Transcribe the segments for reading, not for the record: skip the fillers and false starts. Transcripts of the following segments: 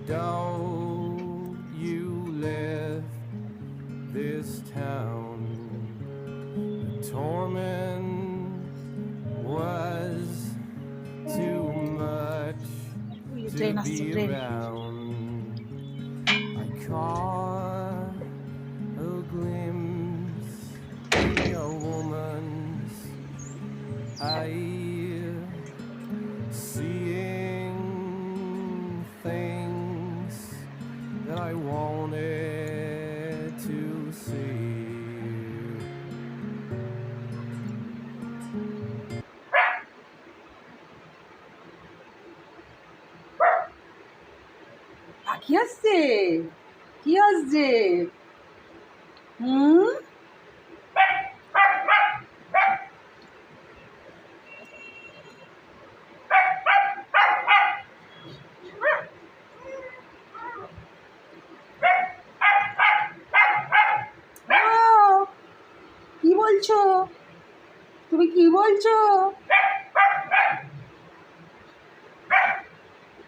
Don't you live this town? The torment was too much to be around. I caught a glimpse in your woman's eye, seeing things that I wanted to see. কি আসছে? কি আসছে? হুম, কি বলছো? তুমি কি বলছো?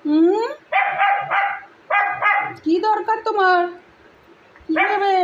হুম, কি দরকার তোমার? কি নেবে?